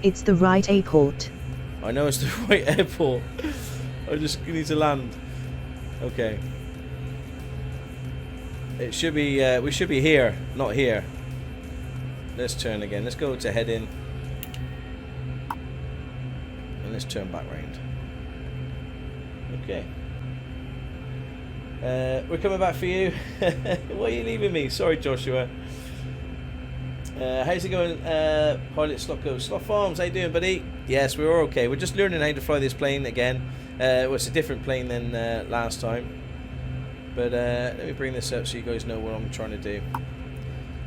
It's the right airport. I know it's the right airport. I just need to land. Okay. It should be. We should be here, not here. Let's turn again. Let's go to heading, and let's turn back round. Okay. We're coming back for you. Why are you leaving me? Sorry, Joshua. How's it going, Pilot Stockoglaws? Sloth Farms, how you doing, buddy? Yes, we're all okay. We're just learning how to fly this plane again. Well, it's a different plane than last time. But let me bring this up so you guys know what I'm trying to do.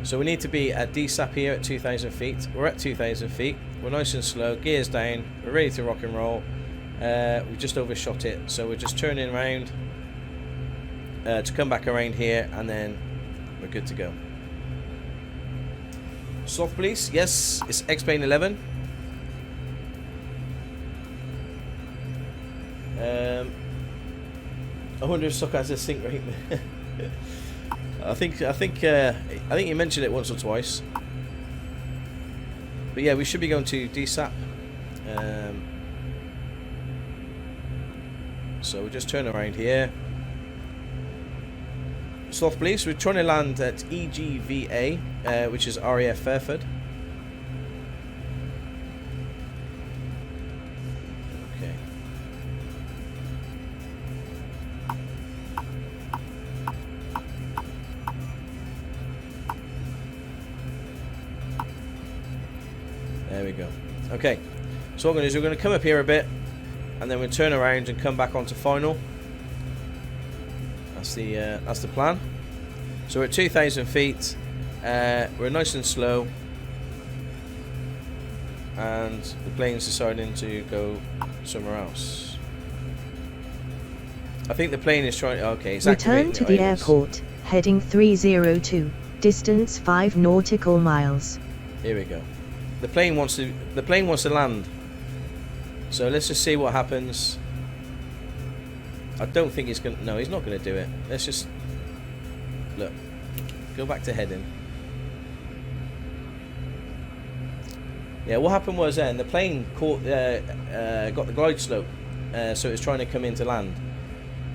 So we need to be at DSAP here at 2,000 feet. We're at 2,000 feet. We're nice and slow. Gears down. We're ready to rock and roll. We've just overshot it. So we're just turning around to come back around here, and then we're good to go. Soft police, yes, it's X-Plane 11. I wonder if Stock has a sync rate. I think you mentioned it once or twice. But yeah, we should be going to DSAP. So we'll just turn around here. Sloth Police, we're trying to land at EGVA, which is RAF Fairford. we go. Okay, so what we're going to do is we're going to come up here a bit, and then we'll turn around and come back onto final. That's the plan. So we're at 2,000 feet. We're nice and slow, and the plane's deciding to go somewhere else. I think the plane is trying. Okay, it's return to the airport, heading 302, distance 5 nautical miles. Here we go. The plane wants to land. So let's just see what happens. I don't think he's going to... No, he's not going to do it. Let's just... Look. Go back to heading. Yeah, what happened was then the plane got the glide slope. So it was trying to come in to land.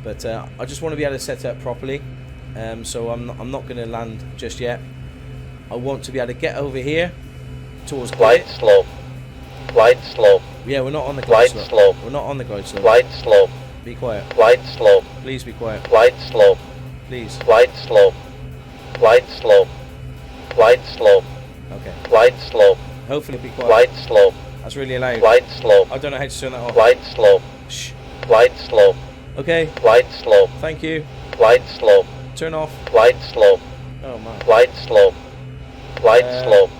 But I just want to be able to set it up properly. So I'm not going to land just yet. I want to be able to get over here towards glide slope. Glide slope. Yeah, we're not on the glide slope. We're not on the glide slope. Glide slope. Be quiet. Glide slope. Please be quiet. Glide slope. Please. Glide slope. Glide slope. Glide slope. Okay. Glide slope. Hopefully be quiet. Glide slope. That's really loud. Glide slope. I don't know how to turn that off. Glide slope. Shh. Glide slope. Okay. Glide slope. Thank you. Glide slope. Turn off. Glide slope. Oh man. Glide slope. Glide slope.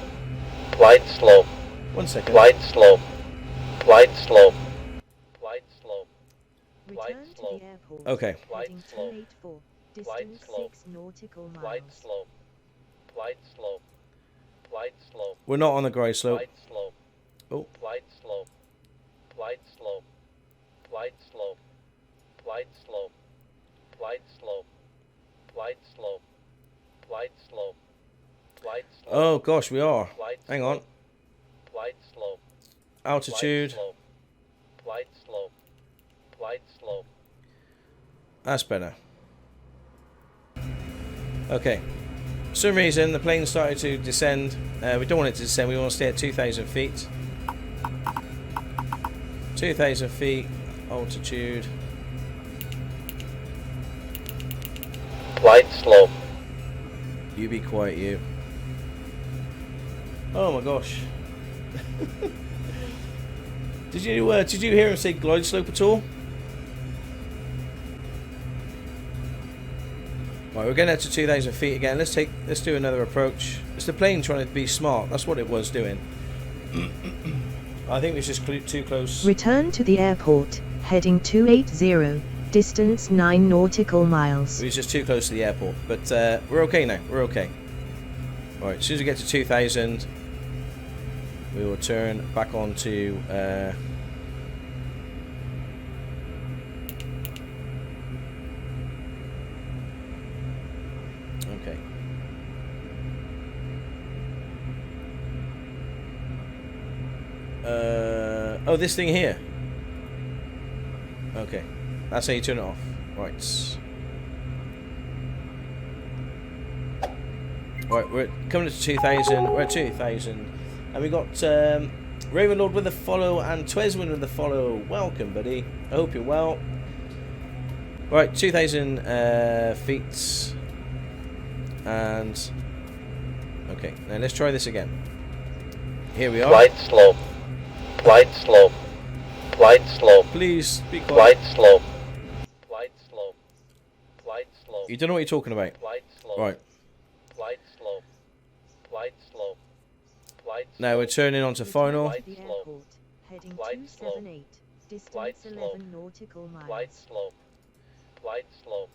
Glide slope. 1 second. Glide slope. Glide slope. Glide slope. Return to the airport. Okay. Glide Heading slope. 284, Glide distance slope. 6 nautical Glide miles. slope. Glide slope. Glide slope. We're not on the glide slope. Glide slope. Oh. Glide slope. Glide slope. Glide slope. Glide slope. Glide slope. Glide slope. Glide slope. Glide slope. Oh gosh, we are. Glide Hang on. Glide slope. Altitude. Glide slope. Glide slope. That's better. Okay. For some reason, the plane started to descend. We don't want it to descend. We want to stay at 2,000 feet. 2,000 feet. Altitude. Glide slope. You be quiet, you. Oh my gosh. Did you hear him say glide slope at all? Right, we're getting out to 2,000 feet again. Let's do another approach. It's the plane trying to be smart. That's what it was doing. I think it was just too close. Return to the airport, heading 280, distance 9 nautical miles. It was just too close to the airport, but we're okay now. We're okay. All right, as soon as we get to 2,000, we will turn back on to. Okay. Oh, this thing here. Okay, that's how you turn it off. Right. Right, we're coming to 2,000. We're at 2,000, and we got Ravenlord with a follow and Tweswin with a follow. Welcome, buddy. I hope you're well. Right, 2,000 feet, and okay. Now let's try this again. Here we are. Glide slope. Glide slope. Glide slope. Please be quiet. Glide slope. Glide slope. Glide slope. You don't know what you're talking about. Glide slope. Right. Glide slope. Glide slope. Glide slope. Now we're turning on to final. Glide To the slope. airport, heading Glide slope. 278, Glide distance slope. 11 nautical miles. Glide slope. Glide slope.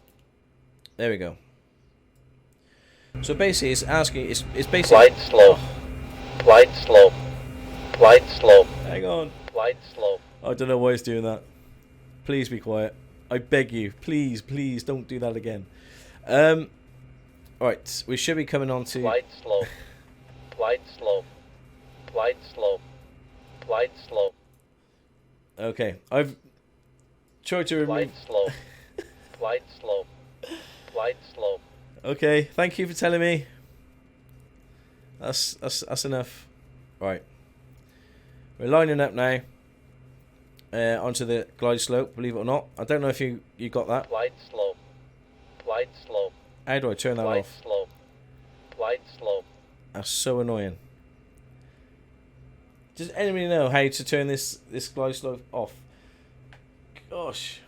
There we go. So basically, it's asking. It's basically. Glide slope. Glide slope. Glide slope. Hang on. Glide slope. I don't know why it's doing that. Please be quiet. I beg you. Please, please don't do that again. Alright, we should be coming on to... Glide slope. Glide slope. Glide slope. Glide slope. Okay, I've tried to remove... Glide slope. Glide slope. Glide slope. Okay, thank you for telling me. That's enough. Right. We're lining up now. Onto the glide slope, believe it or not. I don't know if you got that. Glide slope. Glide slope. How do I turn that Glide off? slope. Glide slope. That's so annoying. Does anybody know how to turn this glide slope off? Gosh.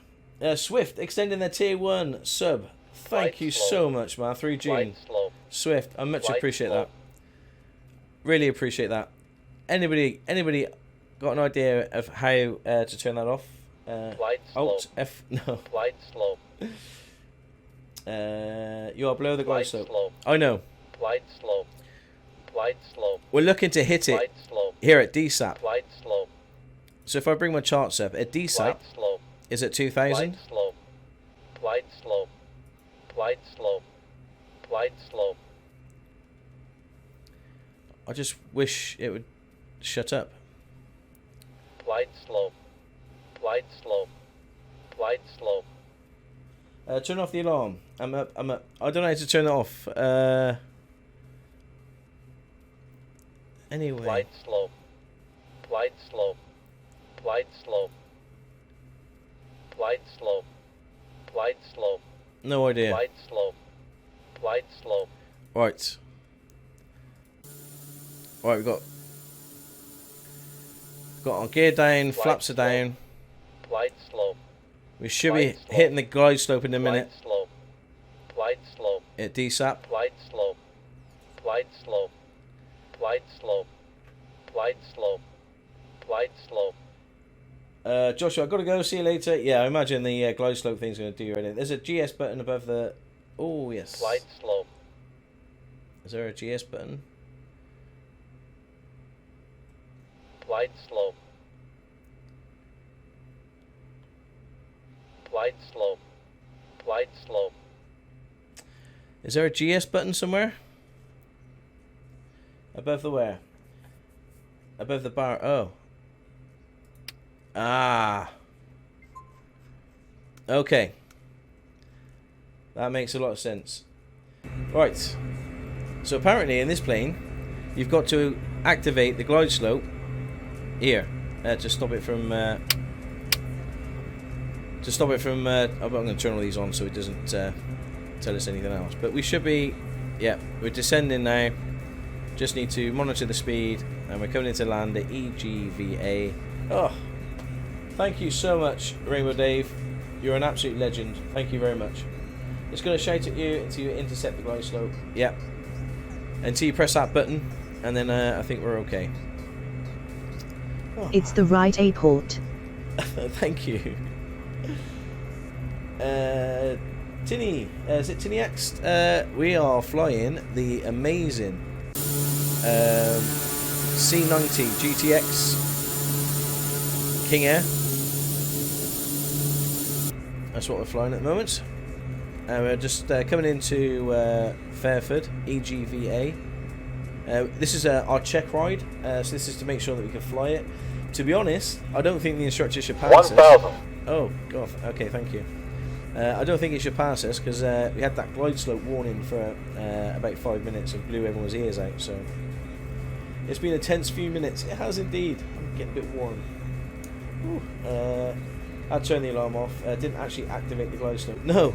Swift extending their tier 1 sub. Thank you so much, man. 3G. Swift, I much appreciate that. Really appreciate that. Anybody got an idea of how to turn that off? Alt F. No. Glide slope. You are below the glide slope. I know. Glide slope. Glide slope. We're looking to hit it here at DSAP. Glide slope. So if I bring my charts up, at DSAP is at 2000. Glide slope. Glide slope. Glide slope. Glide slope. I just wish it would shut up. Glide slope. Glide slope. Glide slope. Turn off the alarm. I'm up. I don't know how to turn it off. Anyway. Glide slope. Glide slope. Glide slope. Glide slope. Glide slope. No idea. Glide slope. Glide slope. Right. Right, we've got our gear down, flaps are down. Glide slope. We should be hitting the glide slope in a minute. Glide slope. Glide slope. At DSAP. Glide slope. Glide slope. Glide slope. Glide slope. Glide slope. Joshua, I've got to go. See you later. Yeah, I imagine the glide slope thing's going to do you right in. There's a GS button above the... Oh, yes. Glide slope. Is there a GS button? Glide slope. Glide slope. Glide slope. Is there a GS button somewhere? Above the where? Above the bar. Oh. Ah. Okay. That makes a lot of sense. Right. So apparently in this plane, you've got to activate the glide slope here to stop it from. I'm going to turn all these on so it doesn't tell us anything else. But we should be. Yeah, we're descending now. Just need to monitor the speed, and we're coming into land at EGVA. Oh, thank you so much, Rainbow Dave. You're an absolute legend. Thank you very much. It's going to shout at you until you intercept the glide slope. Yep. Until you press that button, and then I think we're okay. Oh. It's the right airport. Thank you. Tinny, is it Tinny X? We are flying the amazing C90 Gtx Kingair. That's what we're flying at the moment. And we're just coming into Fairford, EGVA. This is our Checkride, so this is to make sure that we can fly it. To be honest, I don't think the instructor should pass us. 1,000. Oh, God. Okay, thank you. I don't think it should pass us because we had that glide slope warning for about 5 minutes and blew everyone's ears out. So it's been a tense few minutes. It has indeed. I'm getting a bit warm. I turned the alarm off. Didn't actually activate the glide slope. No.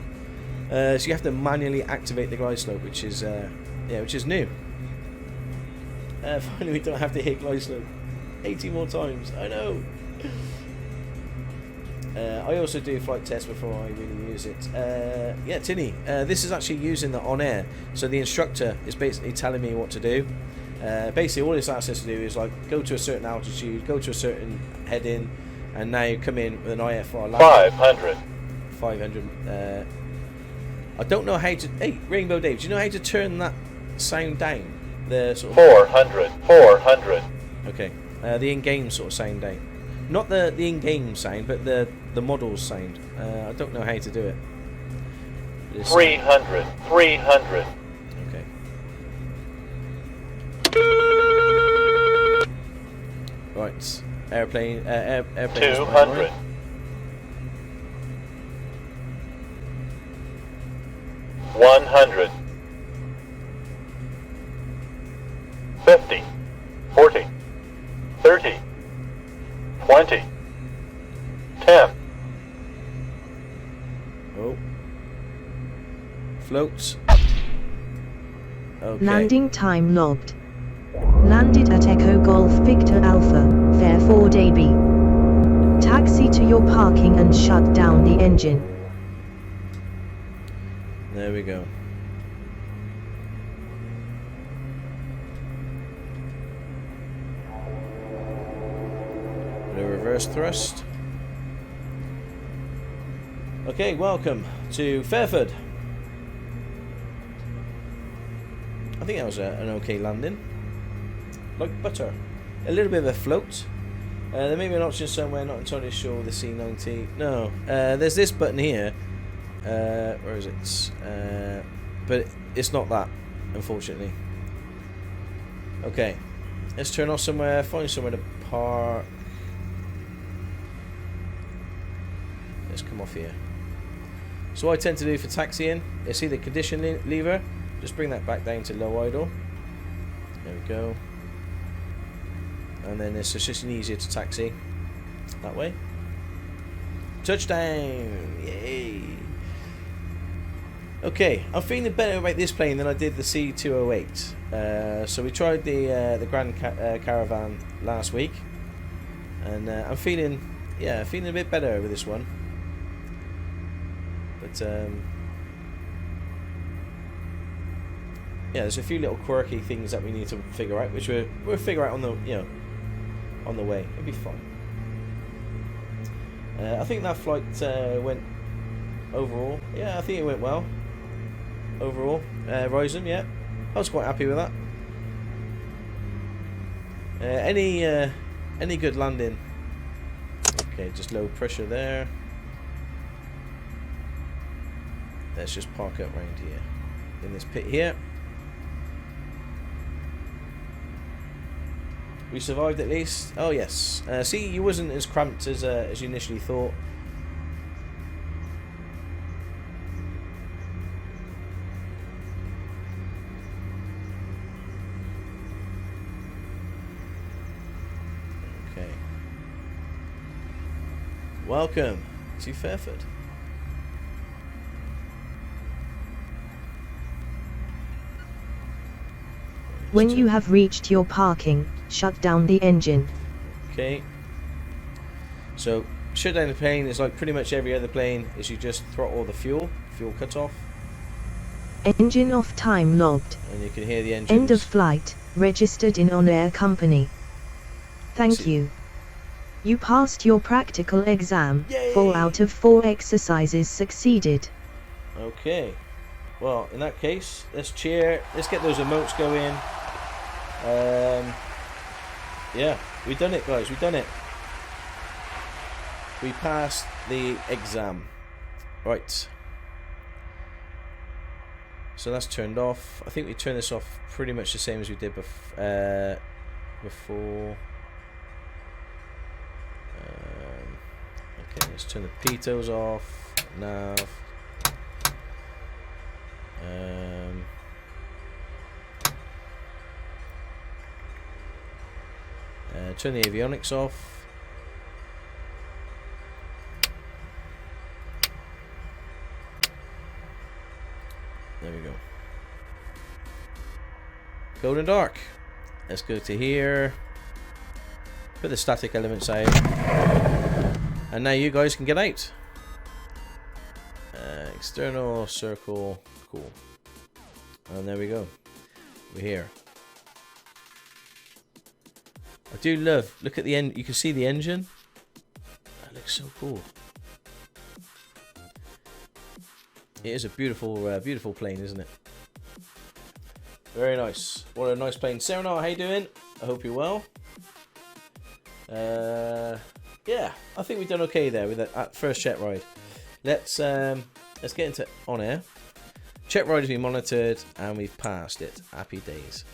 So you have to manually activate the glide slope, which is which is new. Finally, we don't have to hit glide slope 80 more times. I know. I also do flight tests before I really use it. Yeah, Tinny, this is actually using the on air, so the instructor is basically telling me what to do. Basically, all this asks us to do is like go to a certain altitude, go to a certain heading, and now you come in with an IFR. 500. 500. I don't know how to. Hey, Rainbow Dave, do you know how to turn that sound down? The sort of 400. 400. Okay, the in-game sort of sound down. Not the in-game sound, but the model's sound. I don't know how to do it. 300. 300. Okay. Right. Airplane. Airplane. 200. 100. 50. 40. 30. 20. 10. Oh. Floats. Okay. Landing time logged. Landing landed at Echo Golf Victor Alpha, Fairford AB. Taxi to your parking and shut down the engine. There we go. Bit of reverse thrust. Okay, welcome to Fairford. I think that was an okay landing. Like butter. A little bit of a float. There may be an option somewhere, not entirely sure, the C90. No, there's this button here. Where is it? But it's not that, unfortunately. Okay, let's turn off somewhere, find somewhere to park. Let's come off here. So what I tend to do for taxiing is see the condition lever, just bring that back down to low idle. There we go. And then it's just easier to taxi that way. Touchdown! Yay! Okay, I'm feeling better about this plane than I did the C208. So we tried the Grand Caravan last week, and I'm feeling a bit better with this one. But yeah, there's a few little quirky things that we need to figure out, which we'll figure out on the on the way. It'll be fun. I think that flight went overall. Yeah, I think it went well. Overall, Ryzen, yeah, I was quite happy with that. Any good landing? Okay, just low pressure there. Let's just park up round here in this pit here. We survived at least. Oh yes. See, you wasn't as cramped as you initially thought. Okay. Welcome to Fairford. When you have reached your parking, shut down the engine. Okay. So, shut down the plane is like pretty much every other plane, is you just throttle the fuel cut off. Engine off, time logged. And you can hear the engine. End of flight, registered in on-air company. Thank you. You passed your practical exam. Yay! 4 out of 4 exercises succeeded. Okay. Well, in that case, let's cheer. Let's get those emotes going. Yeah, we've done it, guys. We've done it. We passed the exam. Right. So that's turned off. I think we turned this off pretty much the same as we did before. Okay, let's turn the pitos off. Nav. Turn the avionics off. There we go. Golden dark. Let's go to here. Put the static elements out. And now you guys can get out. External circle. Cool. And there we go. We're here. I do love. Look at the end. You can see the engine. That looks so cool. It is a beautiful, beautiful plane, isn't it? Very nice. What a nice plane. Serenar, how you doing? I hope you're well. Yeah, I think we've done okay there with that first check ride. Let's get into on air. Check ride has been monitored and we've passed it. Happy days.